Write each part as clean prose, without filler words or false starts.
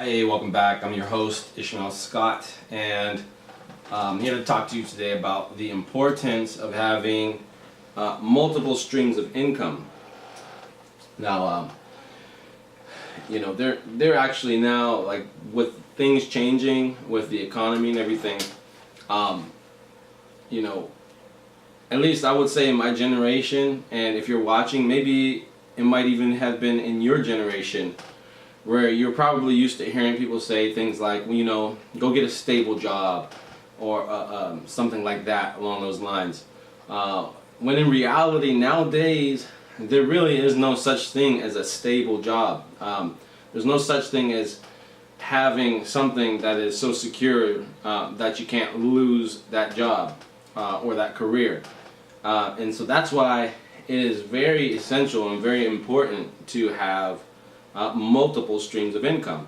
Hey, welcome back. I'm your host, Ishmael Scott, and I'm here to talk to you today about the importance of having multiple streams of income. Now, they're actually now, like, with things changing, with the economy and everything, you know, at least I would say in my generation, and if you're watching, maybe it might even have been in your generation, where you're probably used to hearing people say things like, go get a stable job, or something like that along those lines. When in reality, nowadays, there really is no such thing as a stable job. There's no such thing as having something that is so secure that you can't lose that job or that career. And so that's why it is very essential and very important to have multiple streams of income.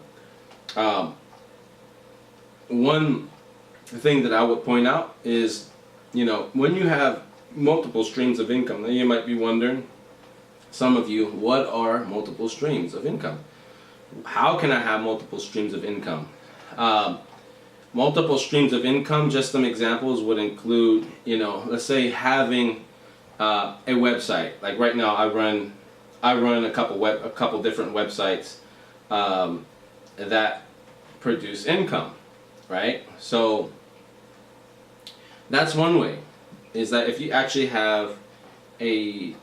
One thing that I would point out is, when you have multiple streams of income, then you might be wondering, some of you, what are multiple streams of income? How can I have multiple streams of income? Multiple streams of income, just some examples would include, let's say having a website. Like right now, I run a couple different websites that produce income, right? So that's one way, is that if you actually have a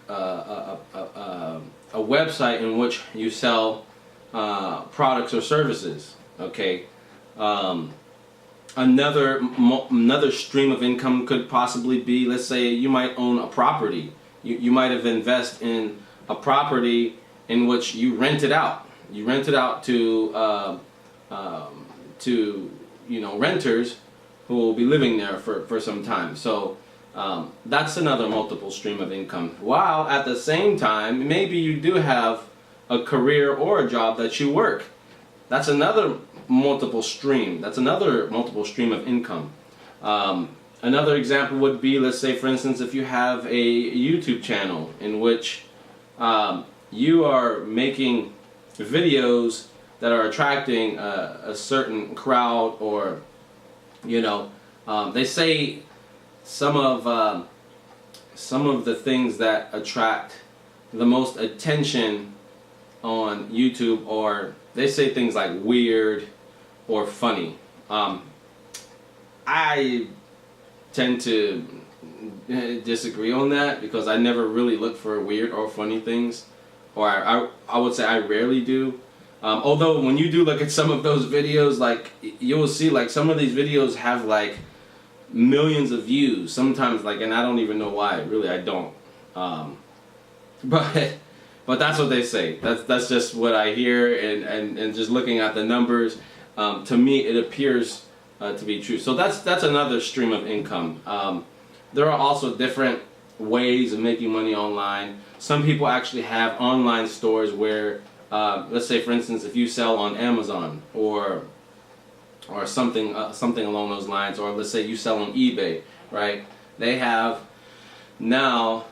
website in which you sell products or services, okay. Another stream of income could possibly be, let's say you might own a property. You might have invested in a property in which you rent it out. You rent it out to renters who will be living there for some time. So that's another multiple stream of income. While at the same time, maybe you do have a career or a job that you work. That's another multiple stream. That's another multiple stream of income. Another example would be, let's say for instance, if you have a YouTube channel in which you are making videos that are attracting a certain crowd, or they say some of the things that attract the most attention on YouTube, or they say things like weird or funny. I tend to disagree on that, because I never really look for weird or funny things, or I would say I rarely do. Although when you do look at some of those videos, like, you will see like some of these videos have like millions of views sometimes, like, and I don't even know why. Really, I don't. But that's what they say. That's just what I hear, and just looking at the numbers, to me it appears to be true. So that's another stream of income. There are also different ways of making money online. Some people actually have online stores where, let's say for instance, if you sell on Amazon or something along those lines, or let's say you sell on eBay, right? They have now,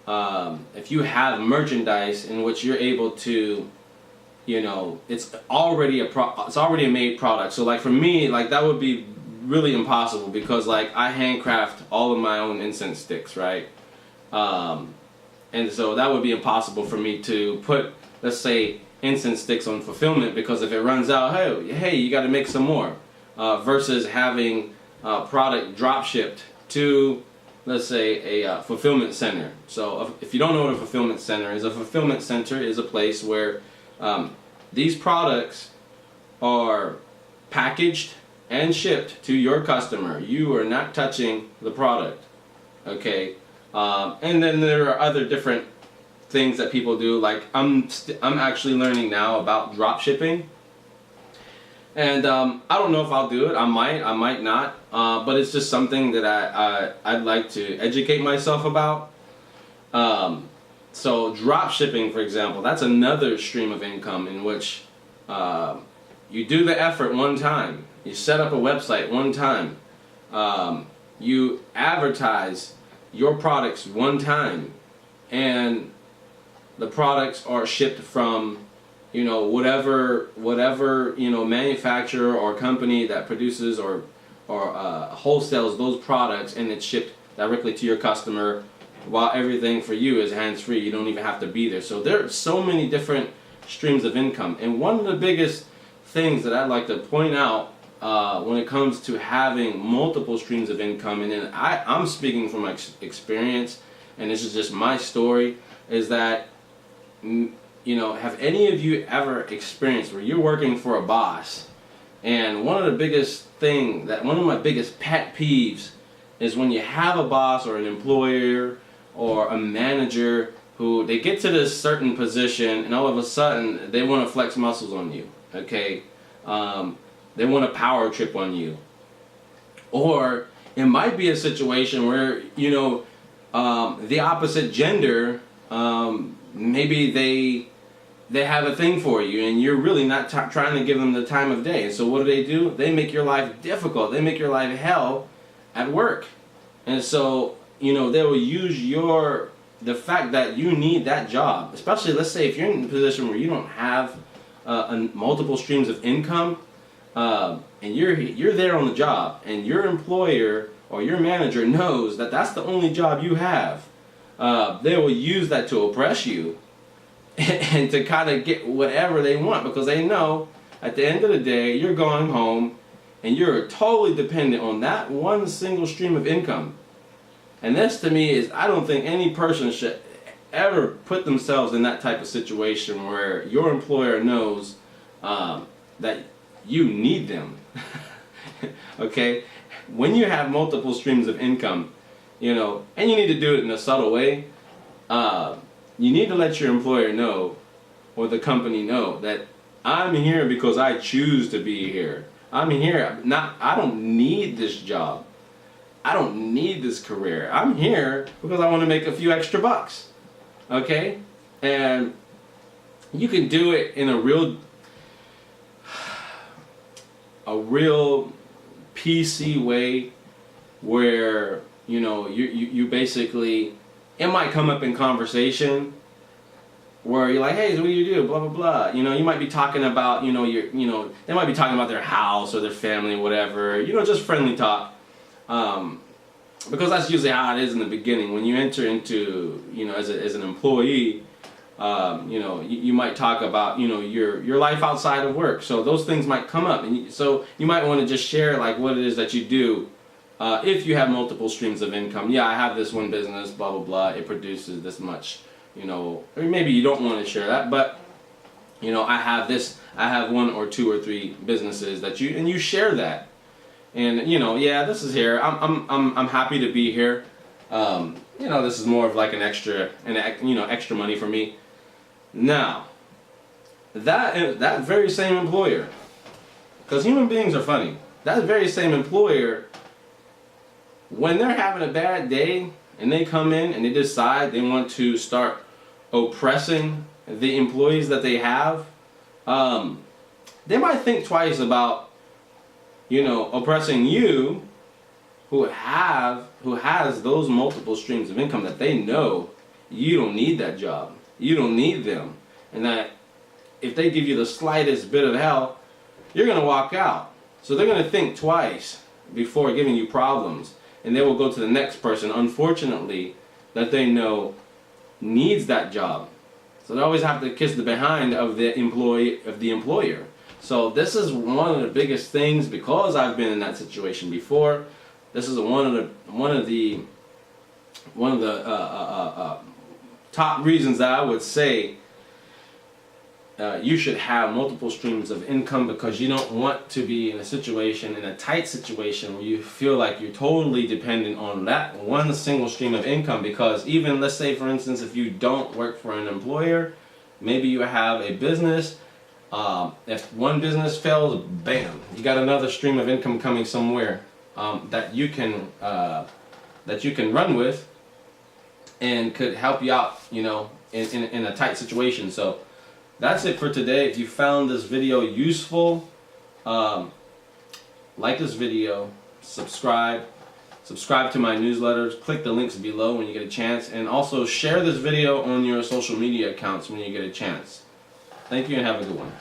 if you have merchandise in which you're able to, it's already a made product. So like for me, like that would be really impossible, because like I handcraft all of my own incense sticks, right? And so that would be impossible for me to put, let's say, incense sticks on fulfillment, because if it runs out, hey, you got to make some more. Versus having product drop shipped to, let's say, a fulfillment center. So if you don't know what a fulfillment center is a place where these products are packaged and shipped to your customer. You are not touching the product, okay? And then there are other different things that people do. Like I'm actually learning now about drop shipping, and I don't know if I'll do it. I might not. But it's just something that I'd like to educate myself about. So drop shipping, for example, that's another stream of income in which you do the effort one time. You set up a website one time. You advertise your products one time, and the products are shipped from whatever manufacturer or company that produces or wholesales those products, and it's shipped directly to your customer, while everything for you is hands-free. You don't even have to be there. So there are so many different streams of income, and one of the biggest things that I'd like to point out when it comes to having multiple streams of income, and then I'm speaking from my experience, and this is just my story, is that have any of you ever experienced where you're working for a boss, and one of my biggest pet peeves is when you have a boss or an employer or a manager who they get to this certain position and all of a sudden they want to flex muscles on you, okay? They want to power trip on you. Or it might be a situation where, the opposite gender, maybe they have a thing for you and you're really not trying to give them the time of day. So what do? They make your life difficult. They make your life hell at work. And so, they will use the fact that you need that job, especially let's say if you're in a position where you don't have multiple streams of income, and you're there on the job, and your employer or your manager knows that that's the only job you have. They will use that to oppress you and to kind of get whatever they want, because they know at the end of the day you're going home and you're totally dependent on that one single stream of income. And this to me is, I don't think any person should ever put themselves in that type of situation where your employer knows that you need them. Okay? When you have multiple streams of income, and you need to do it in a subtle way, you need to let your employer know, or the company know, that I'm here because I choose to be here. I'm here, I don't need this job. I don't need this career. I'm here because I want to make a few extra bucks. Okay? And you can do it in a real PC way where, you basically, it might come up in conversation where you're like, hey, so what do you do? Blah, blah, blah. You might be talking about, they might be talking about their house or their family, whatever. Just friendly talk. Because that's usually how it is in the beginning. When you enter into, as an employee, you might talk about, your life outside of work. So those things might come up. And so you might want to just share like what it is that you do. If you have multiple streams of income. Yeah, I have this one business, blah, blah, blah. It produces this much, or maybe you don't want to share that, but, I have one or two or three businesses that you share that. And yeah, this is here. I'm happy to be here. This is more of like an extra money for me. Now, that very same employer, because human beings are funny. That very same employer, when they're having a bad day and they come in and they decide they want to start oppressing the employees that they have, they might think twice about oppressing you, who has those multiple streams of income that they know you don't need that job, you don't need them, and that if they give you the slightest bit of hell, you're gonna walk out. So they're gonna think twice before giving you problems, and they will go to the next person, unfortunately, that they know needs that job. So they always have to kiss the behind of the employer. So this is one of the biggest things, because I've been in that situation before. This is one of the top reasons that I would say you should have multiple streams of income, because you don't want to be in a tight situation where you feel like you're totally dependent on that one single stream of income. Because even, let's say for instance, if you don't work for an employer, maybe you have a business. If one business fails, bam, you got another stream of income coming somewhere that you can run with, and could help you out, in a tight situation. So that's it for today. If you found this video useful, like this video, subscribe to my newsletters, click the links below when you get a chance, and also share this video on your social media accounts when you get a chance. Thank you and have a good one.